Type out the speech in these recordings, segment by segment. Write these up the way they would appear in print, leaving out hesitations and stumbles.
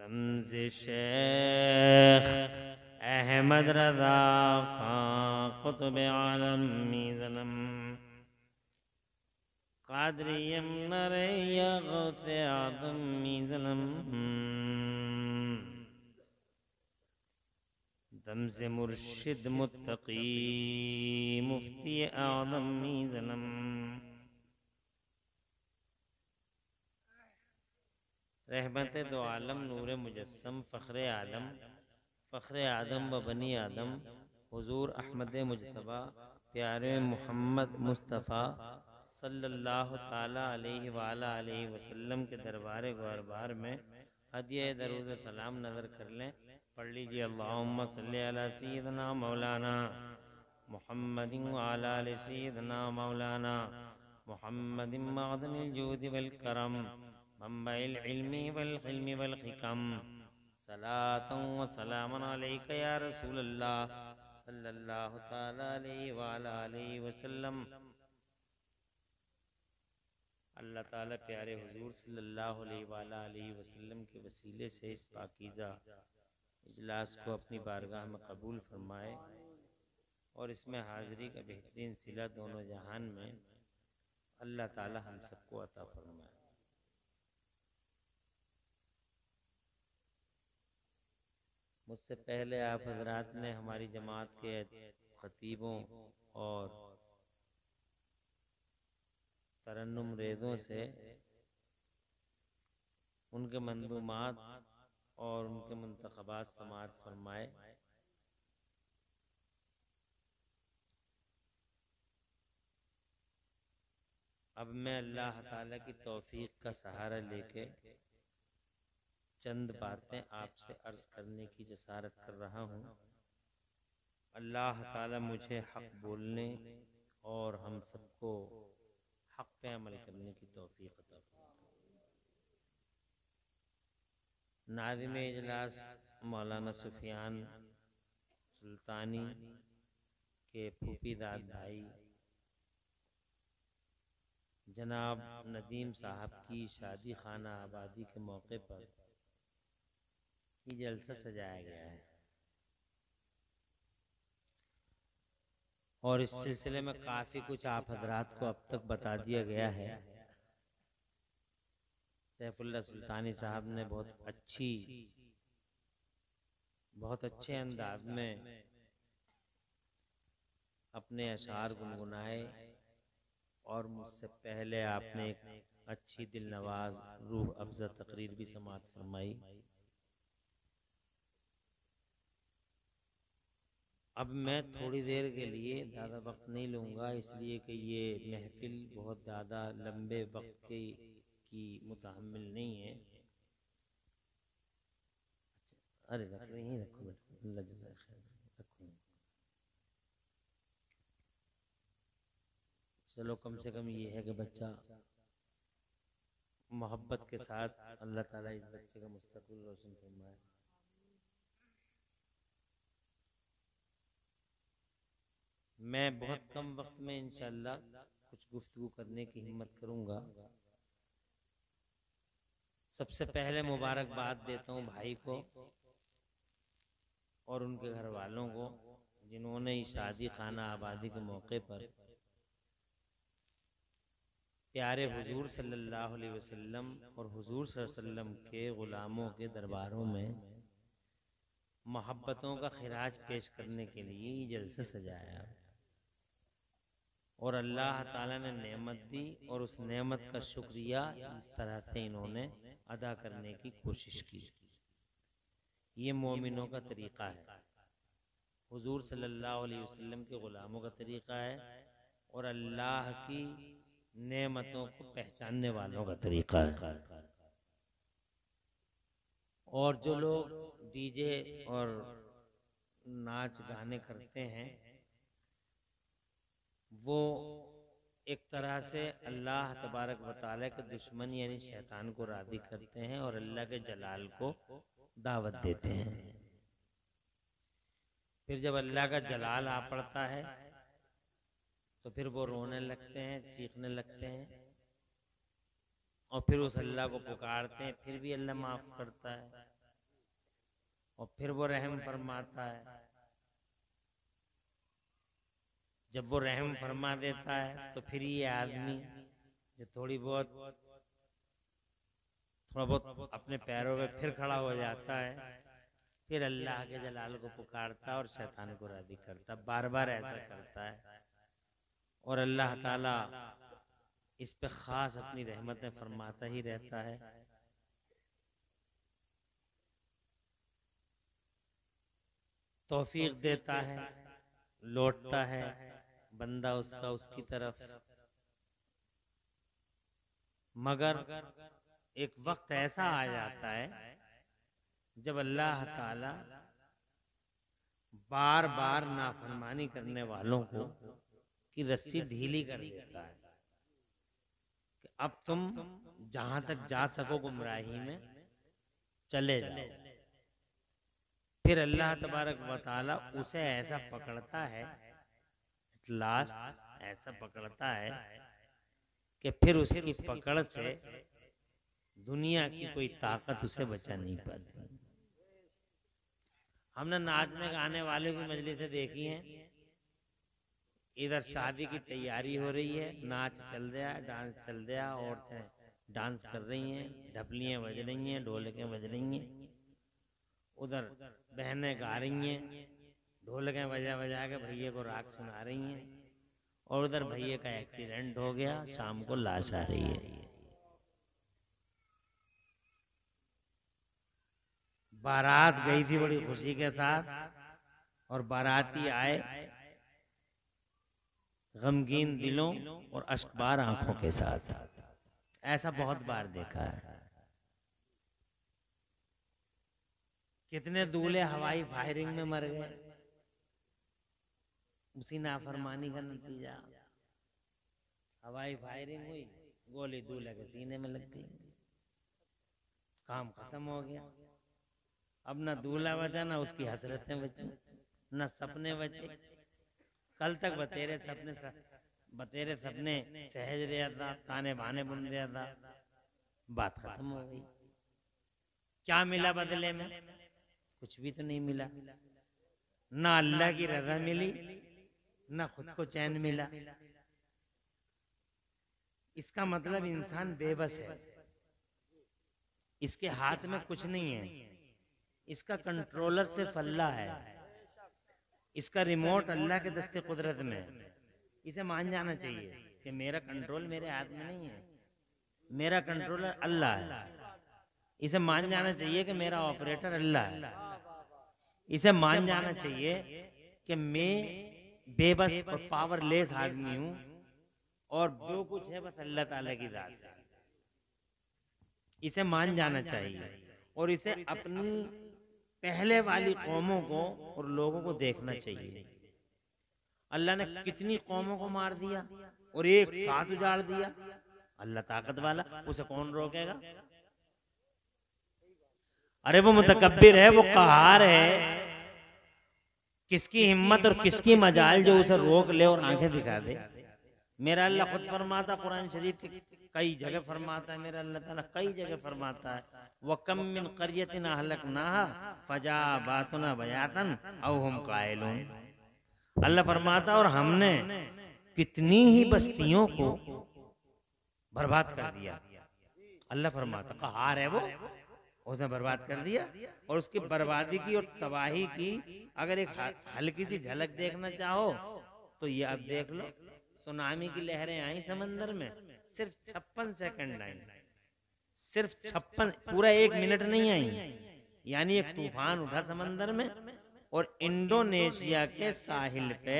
तंज़ शेख अहमद रज़ा खां कुतुब आलम मीज़लम क़ादरियम नरैया गौसे आदम मीज़लम दमज़ मुर्शिद मुत्तकी मुफ्ती आदम मीज़लम रहमत दो आलम नूर मुजस्सम फ़ख्र आलम फ़ख्र आदम व बनी आदम हुज़ूर अहमद मुजतबा प्यारे मोहम्मद मुस्तफ़ा सल्लल्लाहु ताला अलैहि वाला अलैहि वसल्लम के दरबार गौरबार में हदिया दरूद सलाम नज़र कर लें। पढ़ लीजिए अल्लाहुम्मा सल्ली अला सय्यिदना मौलाना मुहम्मदिन व अला आलि सय्यिदना मौलाना मुहम्मदिन मअदनिल जूदि वल करम मंबइल इल्मी वल हिल्मी वल हिकम सलातन व सलामन अलैका या रसूल अल्लाह सल्लल्लाहु ताला अलैहि व अला आलिहि वसल्लम। अल्लाह ताला प्यारे हुजूर सल्लल्लाहु अलैहि व अला आलिहि वसल्लम के वसीले से इस पाकीज़ा इजलास को अपनी बारगाह में कबूल फरमाए और इसमें हाज़िरी का बेहतरीन सिला दोनों जहान में अल्लाह ताला हम सबको अता फरमाए। मुझसे पहले आप हजरात ने हमारी जमात के खतीबों और तरन्नुम रेज़ों से उनके मंदूमात और उनके मुंतखबात समाअत फरमाए। अब मैं अल्लाह ताला की तौफीक का सहारा लेके चंद बातें आपसे अर्ज करने की जसारत कर रहा हूँ। अल्लाह ताला मुझे हक बोलने और हम सबको हक पे अमल करने की तौफीक अता फरमाए। नाज़िम इजलास मौलाना सुफियान सुल्तानी के फूफीदाद भाई जनाब नदीम साहब की शादी खाना आबादी के मौके पर ये जलसा सजाया गया है और इस सिलसिले में काफ़ी कुछ आप हजरात को अब तक बता दिया गया है। सैफुल्लाह सुल्तानी साहब ने बहुत अच्छे अंदाज में अपने अशार गुनगुनाए और मुझसे पहले आपने एक अच्छी दिल नवाज रूह अफ़ज़ा तकरीर भी समाअत फरमाई। अब मैं थोड़ी देर के लिए ज़्यादा वक्त नहीं लूँगा, इसलिए कि ये महफिल बहुत ज़्यादा लंबे वक्त की मुतहम्मिल नहीं है। अरे रख रही हैं, रखो बेटा, अल्लाह जज़ाए खैर, रखो। चलो कम से कम ये है कि बच्चा मोहब्बत के साथ अल्लाह ताला इस बच्चे का मुस्तक़बिल रोशन फरमाए। मैं बहुत कम वक्त में इंशाअल्लाह कुछ गुफ्तगू करने की हिम्मत करूँगा। सबसे पहले मुबारकबाद देता हूँ भाई को और उनके घर वालों को जिन्होंने इस शादी खाना आबादी के मौके पर प्यारे हुजूर सल्लल्लाहु अलैहि वसल्लम और हुजूर सल्लल्लाहु अलैहि वसल्लम के ग़ुलामों के दरबारों में मोहब्बतों का खिराज पेश करने के लिए ये जलसा सजाया और अल्लाह ताला ने नेमत दी और उस नेमत का शुक्रिया इस तरह से इन्होंने अदा करने की कोशिश की। ये मोमिनों का तरीक़ा है, हुजूर सल्लल्लाहु अलैहि वसल्लम के ग़ुलामों का तरीक़ा है और अल्लाह की नेमतों को पहचानने वालों का तरीक़ा है। और जो लोग डीजे और नाच गाने करते हैं वो एक तरह से अल्लाह तबारक व तआला के दुश्मन यानी शैतान को राज़ी करते हैं और अल्लाह के जलाल को दावत देते हैं। फिर जब अल्लाह का जलाल आ पड़ता है तो फिर वो रोने लगते हैं, चीखने लगते हैं और फिर उस अल्लाह को पुकारते हैं, फिर भी अल्लाह माफ़ करता है। और फिर वो रहम फरमाता है। जब वो रहम फरमा देता है तो फिर ये आदमी जो थोड़ा बहुत अपने पैरों पे फिर खड़ा हो जाता है, फिर अल्लाह के जलाल को पुकारता है और शैतान को राजी करता, बार बार ऐसा करता है। और अल्लाह ताला इस पे खास अपनी रहमतें फरमाता ही रहता है। तौफीक देता है, लौटता है बंदा उसका उसकी तरफ। मगर एक वक्त ऐसा आ जाता है जब अल्लाह ताला बार बार नाफरमानी करने वालों को की रस्सी ढीली कर देता है कि अब तुम जहां तक जा सको गुमराही में चले जाओ। फिर अल्लाह तबारक व तआला उसे ऐसा पकड़ता है, लास्ट ऐसा पकड़ता है कि फिर उसकी पकड़ से दुनिया की कोई ताकत उसे बचा नहीं पाती। हमने नाचने गाने वाले की मजलिसें देखी हैं, इधर शादी की तैयारी हो रही है, नाच चल रहा है, डांस चल रहा है, औरतें डांस कर रही हैं, ढपलियां बज रही हैं, ढोलकें बज रही हैं, उधर बहनें गा रही हैं, ढोलकें बजा बजा के भैया को राग सुना रही हैं, और उधर भैया का एक्सीडेंट हो गया, शाम को लाश आ रही है। बारात गई थी बड़ी खुशी के साथ और बाराती आए गमगीन दिलों और अश्कबार आंखों के साथ। ऐसा बहुत बार देखा है। कितने दूल्हे हवाई फायरिंग में मर गए, उसी नाफरमानी का नतीजा। हवाई फायरिंग हुई, गोली दूल्हे के सीने में लग गई, काम खत्म हो गया। अब ना दूल्हा बचा, ना उसकी हसरतें बची, ना सपने बचे। कल तक बतेरे सपने सहज रहा था, ताने बाने बुन रहा था, बात खत्म हो गई। क्या मिला बदले में? कुछ भी तो नहीं मिला। ना अल्लाह की रजा मिली, ना खुद को चैन मिला। इसका मतलब इंसान बेबस है, इसके हाथ में कुछ नहीं है, इसका कंट्रोलर सिर्फ अल्लाह है, इसका रिमोट अल्लाह के दस्ते कुदरत में है। इसे मान जाना चाहिए कि मेरा कंट्रोल मेरे हाथ में नहीं है, मेरा कंट्रोलर अल्लाह है। इसे मान जाना चाहिए कि मेरा ऑपरेटर अल्लाह है। इसे मान जाना चाहिए कि मैं बेबस और पावरलेस आदमी हूं और जो कुछ है बस अल्लाह ताला की जात है। इसे मान जाना चाहिए और इसे अपनी पहले वाली कौमों को और लोगों को देखना चाहिए। अल्लाह ने कितनी कौमों को मार दिया और एक साथ उजाड़ दिया। अल्लाह ताकत वाला, उसे कौन रोकेगा? अरे वो मुतकब्बिर है, वो कहार है। किसकी हिम्मत और किसकी मजाल जो उसे रोक ले और आंखें दिखा दे। मेरा अल्लाह खुद फरमाता, कुरान शरीफ के कई जगह फरमाता है, मेरा अल्लाह ताला कई जगह फरमाता है, वकम मिन क़र्यतिन अहलकनाहा फजा बासुना बयातन औ हुम काइलून। अल्लाह फरमाता और हमने कितनी ही बस्तियों को बर्बाद कर दिया। अल्लाह फरमाता, कहार है वो, उसने बर्बाद कर दिया। और उसकी बर्बादी की और तबाही की अगर एक हल्की सी झलक देखना चाहो तो ये अब देख लो। सुनामी की लहरें आई समंदर में, सिर्फ 56 सेकंड आई, सिर्फ 56, पूरा 1 मिनट नहीं आई। यानी एक तूफान उठा समंदर में और इंडोनेशिया के साहिल पे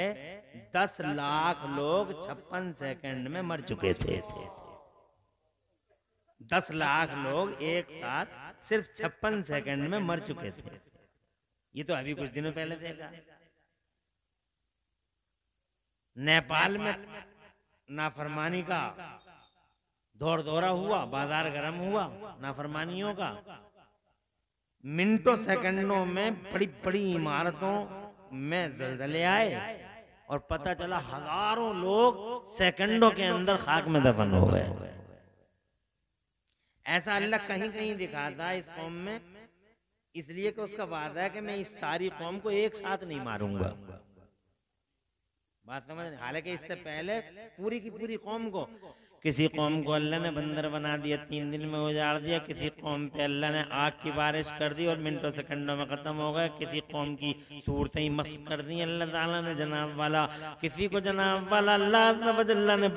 10 लाख लोग 56 सेकंड में मर चुके थे। 10 लाख लोग एक साथ सिर्फ 56 सेकंड में मर चुके थे। ये तो अभी कुछ दिनों पहले देखा। नेपाल में नाफरमानी का दौर दौरा हुआ, बाजार गर्म हुआ नाफरमानियों का। मिनटों सेकंडों में बड़ी बड़ी इमारतों में जलजले आए और पता चला हजारों लोग सेकंडों के अंदर खाक में दफन हो गए। ऐसा अल्लाह कहीं कहीं दिखाता है इस कौम में, इसलिए कि उसका वादा है कि मैं इस सारी कौम को एक साथ नहीं मारूंगा। बात समझ, हालांकि इससे पहले पूरी की पूरी कौम को, किसी कौम को अल्लाह ने बंदर बना दिया, 3 दिन में उजाड़ दिया। किसी कौम पे अल्लाह ने आग की बारिश कर दी और मिनटों सेकंडों में खत्म हो गए। किसी कौम की सूरतें ही मस्त कर दी अल्लाह ताला ने जनाब वाला। किसी को जनाब वाला अल्लाह ने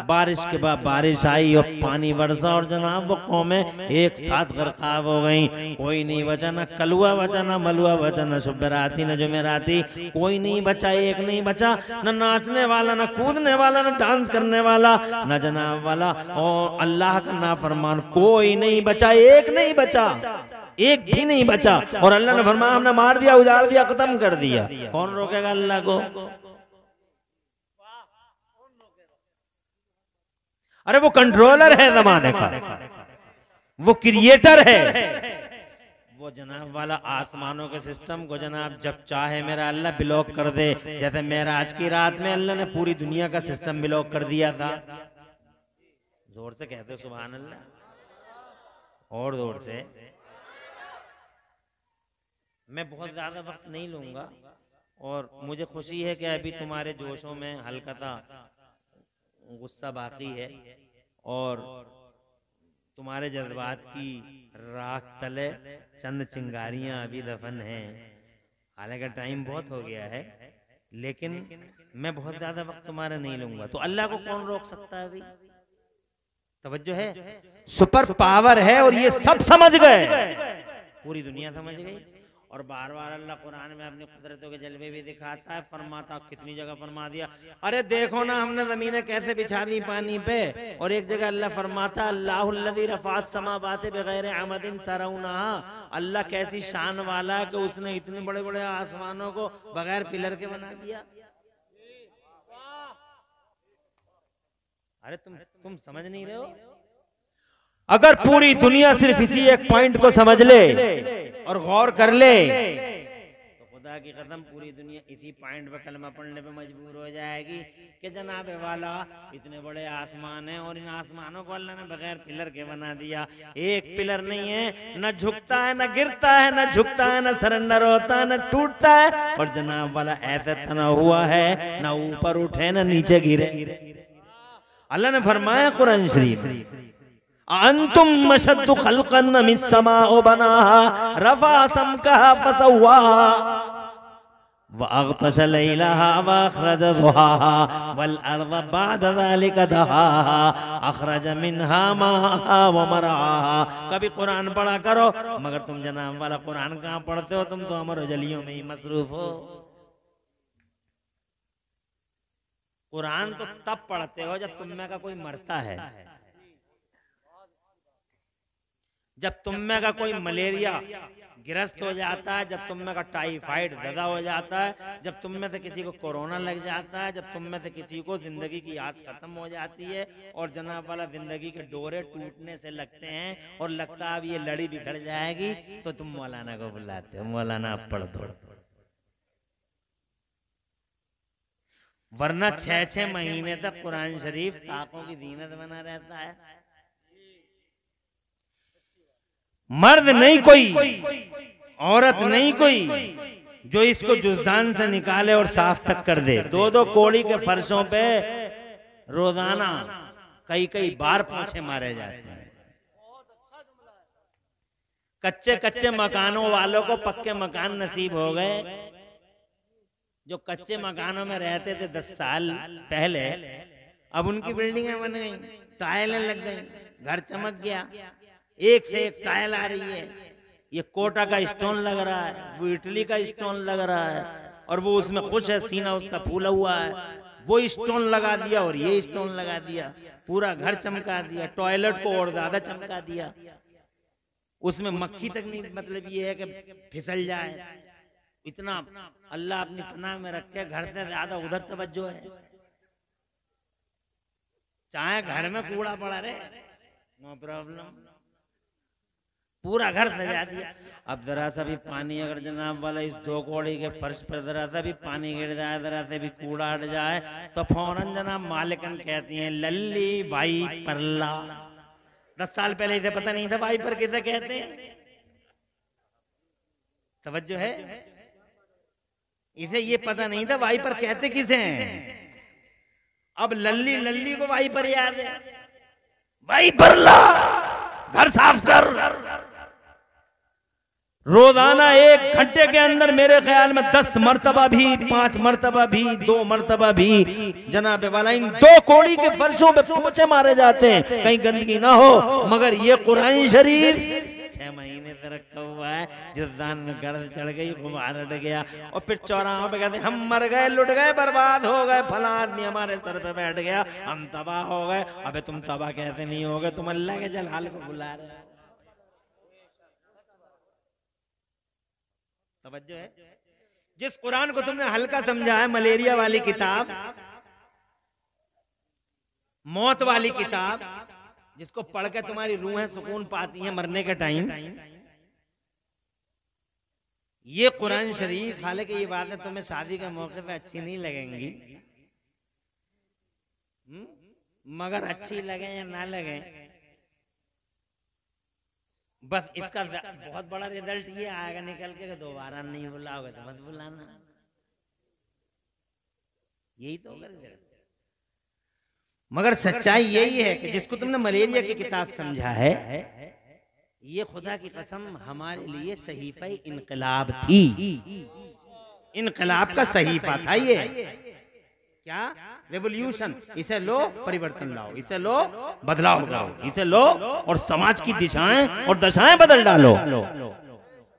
बारिश के बाद बारिश आई और पानी बरसा और जनाब वो कौमें एक साथ गरकाब हो गई। कोई नहीं बचा, ना कलुआ बचा, ना मलुआ बचा, ना शुभराती ना जुमेराती, कोई नहीं बचा, एक नहीं बचा, न नाचने वाला, न कूदने वाला, न डांस करने वाला, न जनाब वाला, और अल्लाह का नाफरमान कोई नहीं बचा, एक नहीं बचा, एक भी नहीं बचा। और अल्लाह ने फरमाया हमने मार दिया, उजाड़ दिया, खत्म कर दिया। कौन रोकेगा अल्लाह को? अरे वो कंट्रोलर है जमाने का, वो क्रिएटर है, वो जनाब वाला आसमानों के सिस्टम को जनाब जब चाहे मेरा अल्लाह ब्लॉक कर दे। जैसे मेराज की रात में अल्लाह ने पूरी दुनिया का सिस्टम ब्लॉक कर दिया था। जोर से कहते हो सुभान अल्लाह, और जोर से। मैं बहुत ज्यादा वक्त नहीं लूंगा और मुझे खुशी है कि अभी तुम्हारे जोशों में हल्का सा गुस्सा बाकी है और तुम्हारे जज्बात की राख तले चंद चिंगारियां अभी दफन हैं। हालांकि टाइम बहुत हो गया है, लेकिन मैं बहुत ज्यादा वक्त तुम्हारा नहीं लूंगा। तो अल्लाह को कौन रोक सकता है? अभी तवज्जो है, सुपर पावर है और ये सब समझ गए, पूरी दुनिया समझ गई। और बार बार अल्लाह कुरान में अपनी कुदरतों के जलवे भी दिखाता है, फरमाता, कितनी जगह फरमा दिया, अरे देखो ना हमने जमीनें कैसे बिछा दी पानी पे। और एक जगह अल्लाह फरमाता अल्लाहुल्लज़ी रफ़अस समावाति बिग़ैरि अमदिन तरौनहा, अल्लाह कैसी शान वाला है कि उसने इतने बड़े बड़े आसमानों को बगैर पिलर के बना दिया। अरे तुम समझ नहीं रहे हो? अगर पूरी दुनिया सिर्फ इसी एक पॉइंट को समझ ले और गौर कर ले तो खुदा की कसम पूरी दुनिया इसी पॉइंट पे कलमा पढ़ने पे मजबूर हो जाएगी कि जनाब वाला इतने बड़े आसमान हैं और इन आसमानों को अल्लाह ने बगैर पिलर के बना दिया। एक पिलर नहीं है, न झुकता है, न गिरता है, न झुकता है, न सरेंडर होता है, न टूटता है। और जनाब वाला ऐसे तना हुआ है, न ऊपर उठे न नीचे गिरे। अल्लाह ने फरमाया कुरान शरीफ, अंतुम मशद्दु खल्क़न मिस समाअ बनाहा रफ़ा समकहा फसव्वाहा व अग़तश लैलहा व अख़रज दुहाहा वल अर्ज़ बअद ज़ालिका दहाहा अख़रज मिनहा माहा व मरआहा। कभी कुरान पढ़ा करो, मगर तुम जनाब वाला कुरान कहाँ पढ़ते हो? तुम तो अमर उजलियों में ही मसरूफ हो। कुरान तो तब पढ़ते हो जब तुम में का कोई मरता है, जब तुम में का कोई मलेरिया गिरस्त हो जाता है, जब तुम में का टाइफाइड ज़दा हो जाता है, जब तुम में से किसी को कोरोना लग जाता है, जब तुम में से किसी को जिंदगी की आस खत्म हो जाती है और जनाब वाला जिंदगी के डोरे टूटने से लगते हैं और लगता है अब ये लड़ी बिखर जाएगी, तो तुम मौलाना को बुलाते हो, मौलाना अब पढ़ दो। वरना 6-6 महीने तक कुरान शरीफ ताकों की जीनत बना रहता है। मर्द नहीं कोई, औरत नहीं कोई जो इसको जुज़दान से निकाले और साफ तक कर दे। 2-2 कोड़ी के फर्शों पे रोजाना कई बार पोंछे मारे जाते हैं। कच्चे कच्चे मकानों वालों को पक्के मकान नसीब हो गए। जो कच्चे मकानों में रहते थे 10 साल पहले, अब उनकी बिल्डिंगें बन गई, टाइलें लग गई, घर चमक गया, एक से एक टाइल आ रही है। ये कोटा का स्टोन लग रहा है, वो इटली का स्टोन लग रहा है, और वो उसमें खुश है, सीना उसका फूला हुआ है। वो स्टोन लगा दिया और ये स्टोन लगा दिया, पूरा घर चमका दिया, टॉयलेट को और ज्यादा चमका दिया। उसमें मक्खी तक नहीं, मतलब ये है कि फिसल जाए, इतना अल्लाह अपनी पनाह में रखे। घर से ज्यादा उधर तवज्जो है। चाहे घर में कूड़ा पड़ा रहे, नो प्रॉब्लम, पूरा घर सजा दिया। अब जरा सा भी पानी अगर जनाब वाला इस 2 कौड़ी के फर्श पर जरा सा भी पानी गिर जाए, जरा से भी कूड़ा हट जाए, तो फौरन जनाब मालिकन कहती हैं लल्ली भाई परला। 10 साल पहले इसे पता नहीं था भाई पर किसे कहते हैं। तवज्जो है? इसे ये पता नहीं था वाइपर कहते किसे हैं। अब लल्ली लल्ली को वाइपर याद है, वाइपर ला घर साफ कर। रोजाना 1 घंटे के अंदर मेरे ख्याल में 10 मर्तबा भी, 5 मर्तबा भी, 2 मर्तबा भी जनाब वाला इन 2 कोड़ी के फर्शों पे पोछे मारे जाते हैं कहीं गंदगी ना हो। मगर ये कुरान शरीफ 6 महीने से रखा हुआ है, जुज़ान में गर्द चढ़ गई, गुबार उठ गया, और फिर चौराहों पे कहते हम मर गए, लुट गए, बर्बाद हो गए, फला आदमी हमारे सर पे बैठ गया, हम तबाह हो गए। अबे तुम तबाह कैसे नहीं हो गए, तुम अल्लाह के जलाल को बुला रहे हो। तवज्जो है? जिस कुरान को तुमने हल्का समझा है, मलेरिया वाली किताब, मौत वाली किताब, जिसको पढ़ के तुम्हारी रूहें सुकून पाती हैं मरने के टाइम, ये कुरान शरीफ, हालांकि ये बातें तुम्हें शादी के मौके पे अच्छी नहीं लगेंगी, मगर अच्छी लगे या ना लगे, बस इसका बहुत बड़ा रिजल्ट ये आएगा निकल के, दोबारा नहीं बुलाओगे तो मत बुलाना। यही तो होगा। मगर सच्चाई यही है कि जिसको तुमने मलेरिया की किताब समझा है, ये खुदा की कसम हमारे लिए सहीफा इनकलाब थी। इनकलाब का सहीफा था ये। क्या? रेवोल्यूशन। इसे लो, परिवर्तन लाओ, इसे लो, बदलाव करो, इसे लो और समाज की दिशाएं और दशाएं बदल डालो।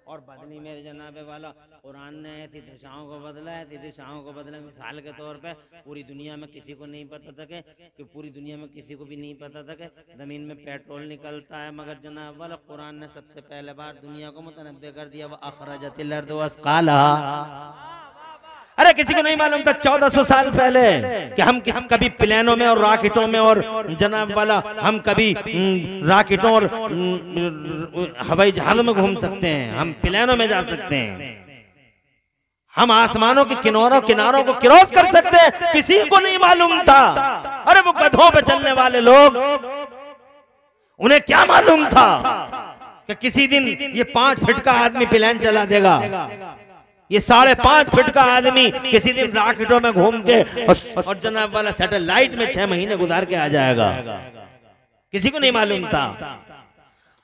और बदली मेरे जनाबे वाला कुरान ने ऐसी दिशाओं को बदला, ऐसी दिशाओं को बदला। मिसाल के तौर पे पूरी दुनिया में किसी को नहीं पता था कि पूरी दुनिया में किसी को भी नहीं पता था कि जमीन में पेट्रोल निकलता है, मगर जनाब वाला कुरान ने सबसे पहले बार दुनिया को मुतनब्बे कर दिया। वह अखरजतिल अर्दु अस्कालहा। अरे किसी को नहीं मालूम था 1400 साल पहले कि हम कभी प्लेनों में और रॉकेटों में और जनाब वाला हम कभी रॉकेटों और हवाई जहाजों में घूम सकते हैं, हम प्लेनों में जा सकते हैं, हम आसमानों के किनारों को क्रॉस कर सकते हैं। किसी को नहीं मालूम था। अरे वो गधों पे चलने वाले लोग, उन्हें क्या मालूम था कि किसी दिन ये 5 फीट का आदमी प्लेन चला देगा, ये 5.5 फीट का आदमी किसी दिन रॉकेटों में घूम के और जनाब वाला सैटेलाइट में 6 महीने गुजार के आ जाएगा। किसी को नहीं मालूम था।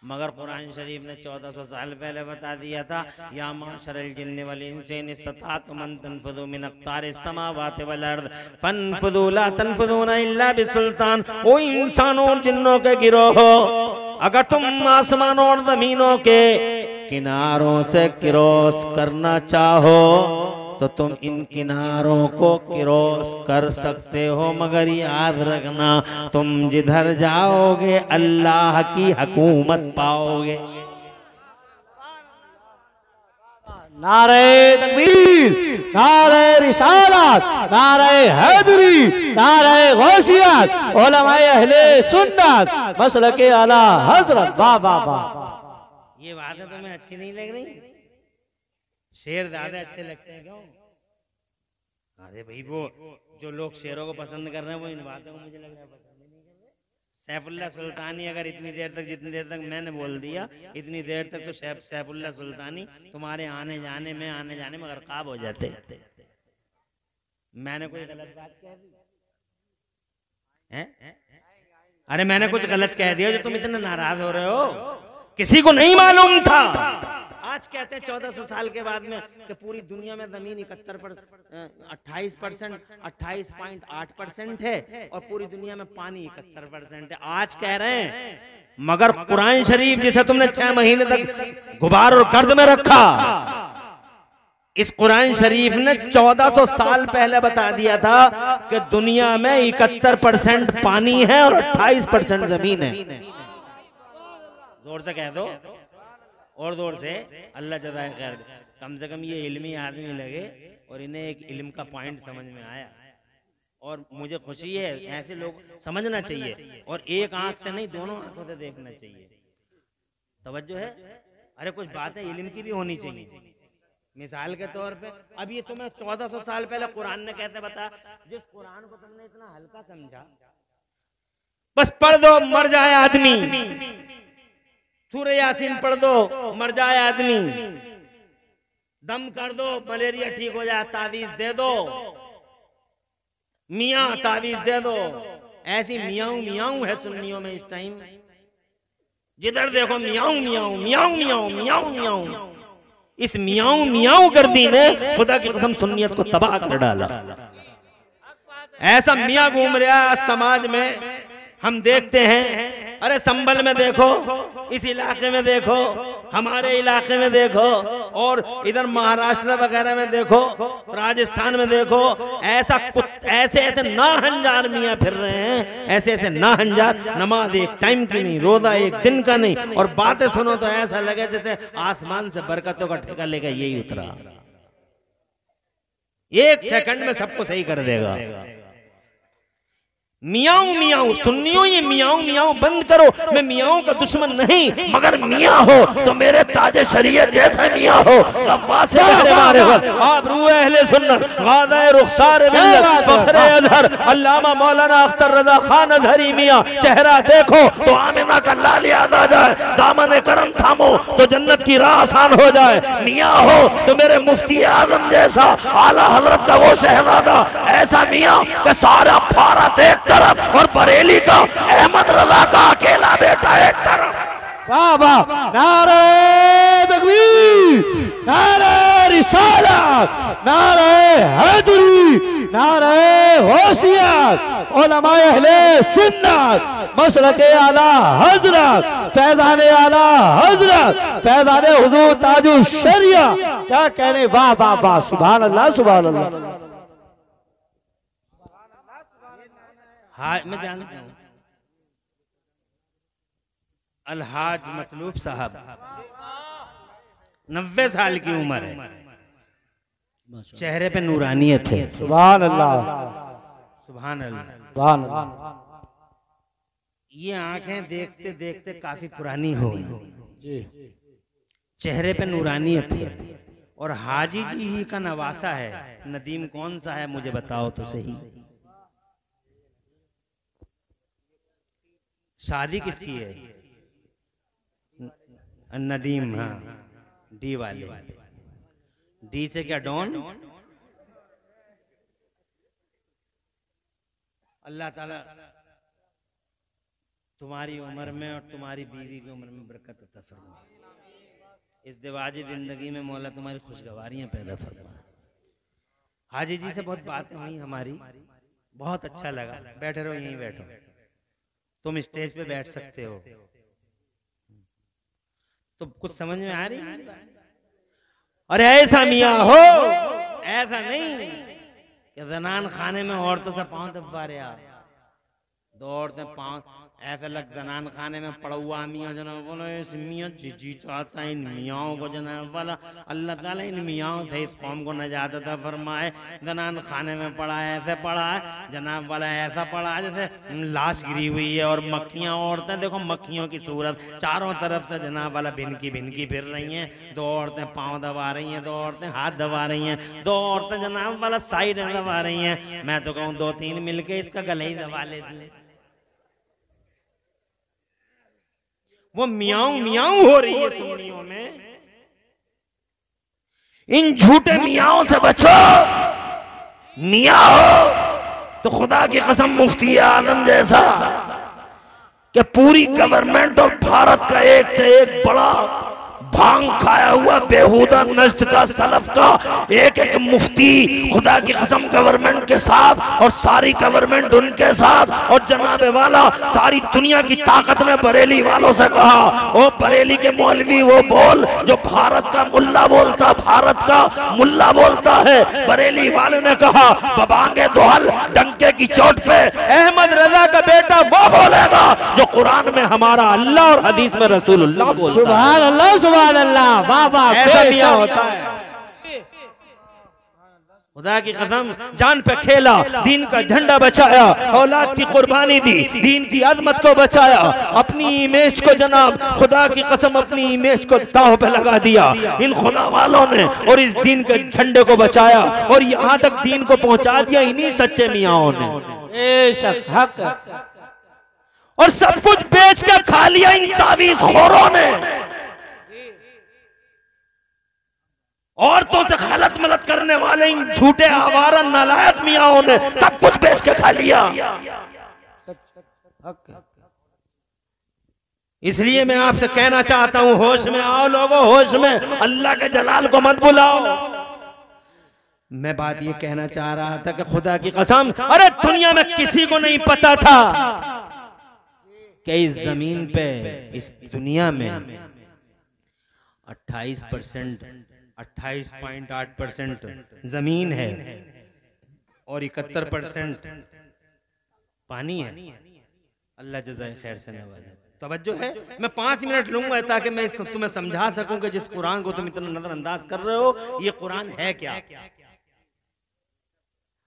मगर कुरान शरीफ ने 1400 साल पहले बता दिया था, या माशरल जिन्न वल इंस इन इस्ततातुम अन तनफुदू मिन अक़तारिस समावाति वल अर्द फनफुदू ला तनफुदूना इल्ला बिसुल्तान। ओ इंसानों और जिन्नों के गिरोह, अगर तुम आसमानों और जमीनों के किनारों से क्रॉस करना चाहो तो तुम इन किनारों को क्रॉस कर सकते हो, मगर याद रखना तुम जिधर जाओगे अल्लाह की हुकूमत पाओगे। नारे तकबीर, नारे रिसालत, नारे हैदरी, नारे गौसियत, उलमाए अहले सुन्नत, मसलके आला हज़रत। वाह वाह वाह। ये बातें तुम्हें अच्छी नहीं लग रही? शेर ज्यादा अच्छे लगते हैं क्यों? अरे भाई वो जो लोग शेरों को पसंद कर रहे हैं वो इन बातों को मुझे लग रहा है पसंद नहीं कर रहे। सैफुल्लाह सुल्तानी अगर जितनी देर तक मैंने बोल दिया, इतनी देर तक तो सैफुल्लाह सुल्तानी तुम्हारे आने जाने में गरकाब हो जाते। मैंने कोई गलत बात कह दी है? अरे मैंने कुछ गलत कह दिया जो तुम इतने नाराज हो रहे हो? किसी को नहीं मालूम था। आज कहते हैं 1400 साल के बाद में कि पूरी दुनिया में जमीन 28.8% है और पूरी दुनिया में पानी 71% है। आज कह रहे हैं, मगर कुरान शरीफ जिसे तुमने 6 महीने तक गुबार और गर्द में रखा, इस कुरान शरीफ ने 1400 साल पहले बता दिया था कि दुनिया में 71% पानी है और 28% जमीन है। जोर से कह दो और जोर से, अल्लाह जज़ाए खैर। कम से कम ये इल्मी आदमी लगे और इन्हें एक इल्म का पॉइंट समझ में आया, और मुझे खुशी है। ऐसे लोग समझना चाहिए और एक आंख से नहीं, दोनों आंखों से देखना चाहिए। तवज्जो है? अरे कुछ बातें इल्म की भी होनी चाहिए। मिसाल के तौर पे अब ये तुम्हें 1400 साल पहले कुरान ने कैसे बताया? जिस कुरान को तुमने इतना हल्का समझा, बस पढ़ दो मर जाए आदमी, सूरह यासीन पढ़ दो मर जाए आदमी, दम कर दो मलेरिया ठीक हो जाए, तावीज दे दो, मियाँ तावीज दे दो। ऐसी मियाऊ मियाऊ है सुन्नियों में इस टाइम, जिधर देखो मियाऊ मियाऊ मियाऊ मियाऊ मियाऊ मियाऊ। इस मियाऊ मियाऊ गर्दी ने खुदा की कसम सुन्नियत को तबाह कर डाला। ऐसा मियाँ घूम रहा है समाज में, हम देखते हैं। अरे संभल में देखो, इस इलाके में देखो, हमारे इलाके में देखो, और इधर महाराष्ट्र वगैरह में देखो, राजस्थान में देखो, ऐसा ऐसे ऐसे नाहंजार मियाँ फिर रहे हैं, ऐसे ऐसे नाहंजार। नमाज एक टाइम की नहीं, रोजा एक दिन का नहीं, और बातें सुनो तो ऐसा लगे जैसे आसमान से बरकतों का ठेका लेकर यही उतरा, एक सेकंड में सबको सही कर देगा। मियाऊ मियाऊ सुन्नियों, ये मियाऊ मियाऊ बंद करो। मैं मियाऊ का दुश्मन नहीं, मगर मियाँ हो तो मेरे ताजे शरीयत जैसा मियाँ हो। आप रूह अहले सुन्नत, गाज़े रुखसार मिल्लत, फख्रे अज़हर अल्लामा मौलाना अख्तर रज़ा खान अज़हरी मियाँ, चेहरा देखो तो आमिना का लाल याद आ जाए, दामन करम थामो तो जन्नत की राह आसान हो जाए। मियाँ हो तो मेरे मुफ्ती आजम जैसा, आला हजरत का वो शहजादा, ऐसा मियाँ कि सारा भारत एक तरफ और बरेली का अहमद रजा का अकेला बेटा एक तरफ। वाह वाह, नारे तकबीर, नारे रिसालत, नारे हैदरी, नारे गौसियत, उलमाए अहले सुन्नत, मसलके आला हजरत, फैज़ाने आला हजरत, फैज़ाने हुजूर ताजुल शरिया। क्या कहने, वाह वाह वाह, सुभान अल्लाह सुभान अल्लाह। हाँ, मैं जानता हूँ अलहाज मतलूब साहब 90 साल की उम्र है, चेहरे पे नूरानियत है। सुभान अल्लाह सुभान अल्लाह सुभान अल्लाह। ये आंखें देखते देखते काफी पुरानी हो गई जी, चेहरे पे नूरानियत है, और हाजी जी ही का नवासा है। नदीम कौन सा है मुझे बताओ तो सही। शादी किसकी है? नदीम, हाँ, डी वाले। डी से क्या डॉन? अल्लाह ताला तुम्हारी उम्र में और तुम्हारी बीवी की उम्र में बरकत अता फरमाए। इस दिवाजी जिंदगी में मौला तुम्हारी खुशगवारियां पैदा फरमाए। हाजी जी से बहुत बातें हुई हमारी, बहुत अच्छा लगा। बैठे रहो, यहीं बैठो, तुम स्टेज पे बैठ सकते हो। तो कुछ समझ में आ रही? और ऐसा मियाँ हो, ऐसा नहीं कि जनान खाने में औरतों से पांव दबा रहे आप। दो औरतें पांव ऐसा लग, जनान खाने में पड़ा हुआ मियाँ जनाब बोलो, इस मियाँ जी चाहता है इन मियाँओं को जनाब वाला। अल्लाह ताला इन मियाँओं से इस कौम को नजात अता फरमाए। जनान खाने में पड़ा है, ऐसे पड़ा है जनाब वाला, ऐसा पड़ा है जैसे लाश गिरी हुई है, और मक्खियाँ औरतें देखो, मक्खियों की सूरत चारों तरफ से जनाब वाला भिनकी फिर रही हैं। दो औरतें पाँव दबा रही हैं, दो औरतें हाथ दबा रही हैं, दो औरतें जनाब वाला साइड दबा रही हैं। मैं तो कहूँ 2-3 मिलके इसका गला ही दबा लेती। वो मियाऊ मियाऊ हो रही है सुन्नियों में। इन झूठे मियाओं से बचो। मियाँ हो तो खुदा की कसम मुफ्ती आजम जैसा कि पूरी गवर्नमेंट और भारत का एक से एक बड़ा भांग खाया हुआ बेहुदा नज्द का सलफ का एक एक मुफ्ती खुदा की कसम गवर्नमेंट के साथ, और सारी गवर्नमेंट उनके साथ, और जनाबे वाला सारी दुनिया की ताकत ने बरेली वालों से कहा, ओ बरेली के मौलवी वो बोल जो भारत का मुल्ला बोलता, भारत का मुल्ला बोलता है। बरेली वाले ने कहा बबांगे दोहल डंके की चोट पे अहमद रजा का बेटा वो बोलेगा जो कुरान में हमारा अल्लाह और हदीस में रसूलुल्लाह बोलता है। सुभान अल्लाह सुभान अल्लाह, वाह वाह, ऐसा मियां होता है। खुदा की कसम जान पे खेला, दीन का झंडा बचाया, औलाद की कुर्बानी दी, दीन की अजमत को बचाया, अपनी इमेज को जनाब खुदा की कसम अपनी इमेज को दांव पे लगा दिया इन खुदा वालों ने, और इस दीन के झंडे को बचाया, और यहाँ तक दीन को पहुंचा दिया इन्हीं सच्चे मियाओं ने। बेशक हक। और सब कुछ बेच कर खा लिया इन तावीज खोरों ने, औरतों से गलत मलत करने वाले इन झूठे आवारा नालायक मियाओं ने सब कुछ बेच के खा लिया। इसलिए मैं आपसे कहना चाहता हूं, होश में आओ लोगों, होश में। अल्लाह के जलाल को मत बुलाओ। मैं बात ये कहना चाह रहा था कि खुदा की कसम, अरे दुनिया में किसी को नहीं पता था कि इस जमीन पे, इस दुनिया में 28%, 28.8% जमीन है और 71% पानी है। अल्लाह जज़ाए खैर से नवाजे। तवज्जो है, मैं 5 मिनट लूंगा ताकि मैं इसको तुम्हें समझा सकूं कि जिस कुरान को तुम इतना नजरअंदाज कर रहे हो, ये कुरान है क्या।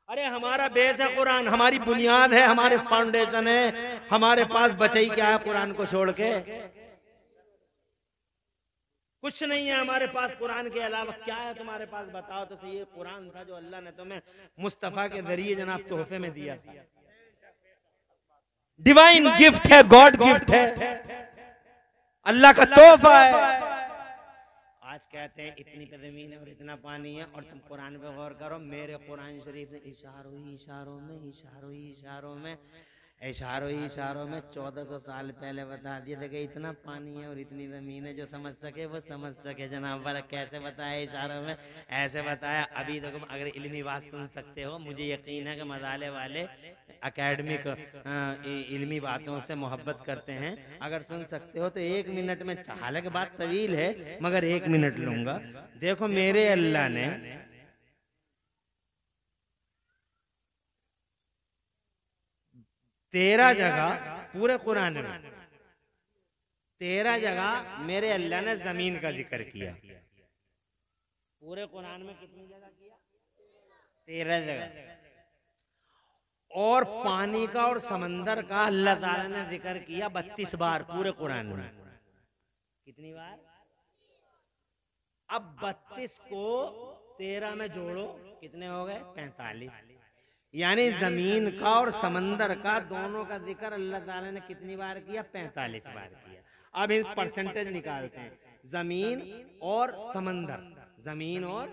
अरे हमारा बेस है कुरान, हमारी बुनियाद है, हमारे फाउंडेशन है। हमारे पास बचाई क्या है कुरान को छोड़ के? कुछ नहीं है हमारे पास कुरान के अलावा। क्या है तुम्हारे पास बताओ तो सही। ये कुरान था जो अल्लाह ने तुम्हें मुस्तफा के जरिए जनाब तोहफे में दिया था। डिवाइन गिफ्ट है, गॉड गिफ्ट है, अल्लाह का तोहफा है। आज कहते हैं इतनी पे जमीन है और इतना पानी है, और तुम कुरान पे गौर करो। मेरे कुरान शरीफ ने इशारों में 1400 साल पहले बता दिया था कि इतना पानी है और इतनी जमीन है। जो समझ सके वो समझ सके जनाब। पर कैसे बताया इशारों में? ऐसे बताया। अभी देखो, अगर इल्मी बात सुन सकते हो, मुझे यकीन है कि मदाले वाले एकेडमिक इल्मी बातों से मोहब्बत करते हैं। अगर सुन सकते हो तो 1 मिनट में, हालांकि बात तवील है मगर 1 मिनट लूंगा। देखो, मेरे अल्लाह ने 13 जगह पूरे कुरान में, 13 जगह मेरे अल्लाह ने जमीन का जिक्र किया। पूरे कुरान में कितनी जगह किया? 13 जगह। और पानी का और समंदर का अल्लाह ताला ने जिक्र किया 32 बार पूरे कुरान में। कितनी बार? अब 32 को 13 में जोड़ो, कितने हो गए? 45। यानी जमीन का और समंदर का दोनों का जिक्र अल्लाह ताला ने कितनी बार किया? 45 बार किया। अब एक परसेंटेज निकालते हैं। जमीन और समंदर, जमीन और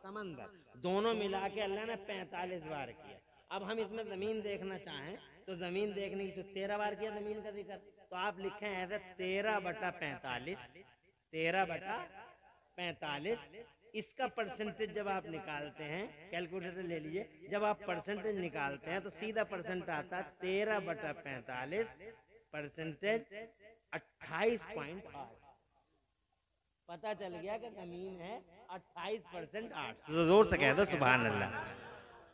समंदर दोनों मिला के अल्लाह ने 45 बार किया। अब हम इसमें जमीन देखना चाहें तो जमीन देखने की 13 बार किया जमीन का जिक्र, तो आप लिखें ऐसे 13/45, 13/45। इसका परसेंटेज जब आप निकालते हैं, कैलकुलेटर ले लीजिए, जब आप परसेंटेज निकालते हैं तो सीधा परसेंट आता है 13/45, परसेंटेज 28.8। पता चल गया कि जमीन है 28%, जोर से कह दो सुभान अल्लाह।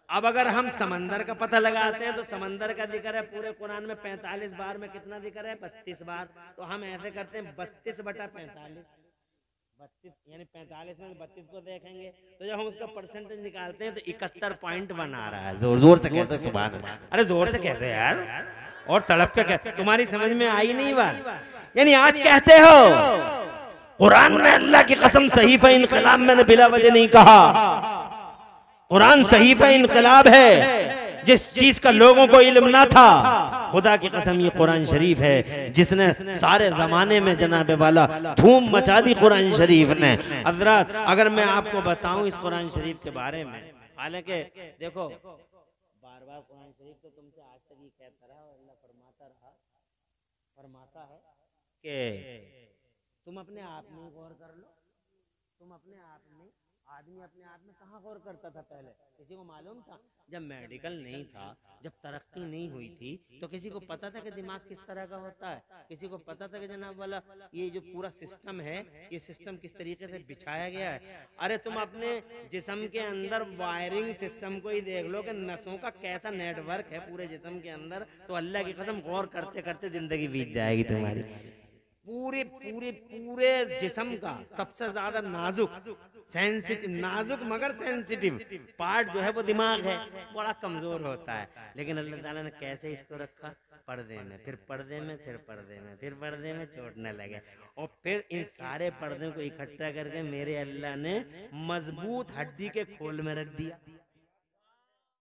अब अगर हम समंदर का पता लगाते हैं तो समंदर का जिक्र है पूरे कुरान में 45 बार में। कितना जिक्र है? 32 बार। तो हम ऐसे करते हैं 32/45, 32 यानी 45 में 32 को देखेंगे तो जब हम उसका परसेंटेज निकालते हैं तो 71.1 आ रहा है। जोर जोर से कहते हैं सुभान अल्लाह। अरे जोर से कहते हैं यार, और तड़प के कहते। तुम्हारी समझ में आई नहीं बात? यानी आज कहते हो कुरान में अल्लाह की कसम सहीफा इनकलाब मैंने बिला वजह नहीं कहा। कुरान सहीफा इनकलाब है। जिस चीज का लोगों को इल्म ना था, खुदा की कसम ये कुरान शरीफ है जिसने सारे जमाने में जनाब वाला धूम मचा दी कुरान शरीफ ने। हजरत, अगर मैं आपको बताऊं इस कुरान शरीफ के बारे में, हालांकि देखो बार बार कुरान शरीफ तो तुमसे आज तक ही कहता रहा और अल्लाह फरमाता है कि तुम अपने आप में गौर कर लो। तुम अपने आप में, आदमी अपने आप में कहाँ गौर करता था पहले? किसी को मालूम था? जब मेडिकल नहीं था, जब तरक्की नहीं हुई थी, तो किसी को पता था कि दिमाग किस तरह का होता है? किसी को पता था कि जनाब वाला ये जो पूरा सिस्टम है, ये सिस्टम किस तरीके से बिछाया गया है? अरे तुम अपने जिस्म के अंदर वायरिंग सिस्टम को ही देख लो कि नसों का कैसा नेटवर्क है पूरे जिस्म के अंदर। तो अल्लाह की कसम गौर करते करते जिंदगी बीत जाएगी तुम्हारी। पूरे पूरे पूरे जिस्म का सबसे ज्यादा नाजुक, सेंसिटिव, नाजुक मगर सेंसिटिव पार्ट जो है वो दिमाग है। बड़ा कमजोर होता है, लेकिन अल्लाह ताला ने कैसे इसको रखा? पर्दे में, फिर पर्दे में, फिर पर्दे में, फिर पर्दे में चोटने लगे। और फिर इन सारे पर्दों को इकट्ठा करके मेरे अल्लाह ने मजबूत हड्डी के खोल में रख दिया।